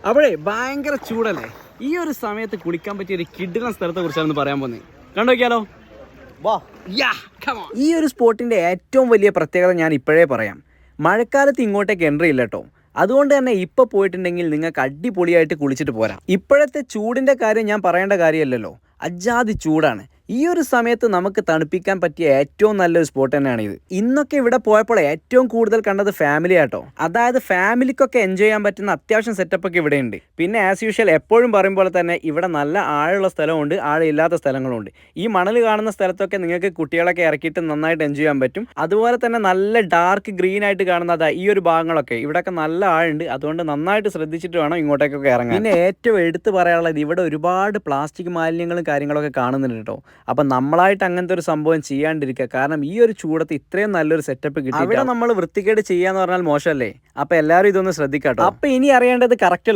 അപ്പോഴേ ഭയങ്കര ചൂടല്ലേ, ഈ ഒരു സമയത്ത് കുളിക്കാൻ പറ്റിയ ഒരു കിടിലൻ സ്ഥലത്തെ കുറിച്ചാണ് പറയാൻ പോകുന്നത്. കണ്ടോക്കിയാലോ? ഈ ഒരു സ്പോട്ടിന്റെ ഏറ്റവും വലിയ പ്രത്യേകത ഞാൻ ഇപ്പോഴേ പറയാം. മഴക്കാലത്ത് ഇങ്ങോട്ടേക്ക് എൻട്രി ഇല്ല കേട്ടോ. അതുകൊണ്ട് തന്നെ ഇപ്പോൾ പോയിട്ടുണ്ടെങ്കിൽ നിങ്ങൾക്ക് അടിപൊളിയായിട്ട് കുളിച്ചിട്ട് പോരാം. ഇപ്പോഴത്തെ ചൂടിൻ്റെ കാര്യം ഞാൻ പറയേണ്ട കാര്യമല്ലല്ലോ, അജാതി ചൂടാണ്. ഈ ഒരു സമയത്ത് നമുക്ക് തണുപ്പിക്കാൻ പറ്റിയ ഏറ്റവും നല്ലൊരു സ്പോട്ട് തന്നെയാണ് ഇത്. ഇന്നൊക്കെ ഇവിടെ പോയപ്പോൾ ഏറ്റവും കൂടുതൽ കണ്ടത് ഫാമിലി ആട്ടോ. അതായത് ഫാമിലിക്കൊക്കെ എൻജോയ് ചെയ്യാൻ പറ്റുന്ന അത്യാവശ്യം സെറ്റപ്പ് ഒക്കെ ഇവിടെ ഉണ്ട്. പിന്നെ ആസ് യൂഷ്വൽ എപ്പോഴും പറയും പോലെ തന്നെ ഇവിടെ നല്ല ആഴമുള്ള സ്ഥലമുണ്ട്, ആഴമില്ലാത്ത സ്ഥലങ്ങളുണ്ട്. ഈ മണൽ കാണുന്ന സ്ഥലത്തൊക്കെ നിങ്ങൾക്ക് കുട്ടികളൊക്കെ ഇറക്കിയിട്ട് നന്നായിട്ട് എൻജോയ് ചെയ്യാൻ പറ്റും. അതുപോലെ തന്നെ നല്ല ഡാർക്ക് ഗ്രീൻ ആയിട്ട് കാണുന്നത് ഈ ഒരു ഭാഗങ്ങളൊക്കെ ഇവിടെയൊക്കെ നല്ല ആഴുണ്ട്. അതുകൊണ്ട് നന്നായിട്ട് ശ്രദ്ധിച്ചിട്ട് വേണം ഇങ്ങോട്ടേക്കൊക്കെ ഇറങ്ങാൻ. പിന്നെ ഏറ്റവും എടുത്ത് പറയാനുള്ളത് ഇവിടെ ഒരുപാട് പ്ലാസ്റ്റിക് മാലിന്യങ്ങളും കാര്യങ്ങളൊക്കെ കാണുന്നുണ്ട് കേട്ടോ. അപ്പം നമ്മളായിട്ട് അങ്ങനത്തെ ഒരു സംഭവം ചെയ്യാണ്ടിരിക്കുക. കാരണം ഈ ഒരു ചൂടത്ത് ഇത്രയും നല്ലൊരു സെറ്റപ്പ് കിട്ടി അവിടെ നമ്മൾ വൃത്തികേട് ചെയ്യാന്ന് പറഞ്ഞാൽ മോശമല്ലേ. അപ്പം എല്ലാവരും ഇതൊന്ന് ശ്രദ്ധിക്കാട്ടോ. അപ്പം ഇനി അറിയേണ്ടത് കറക്റ്റ്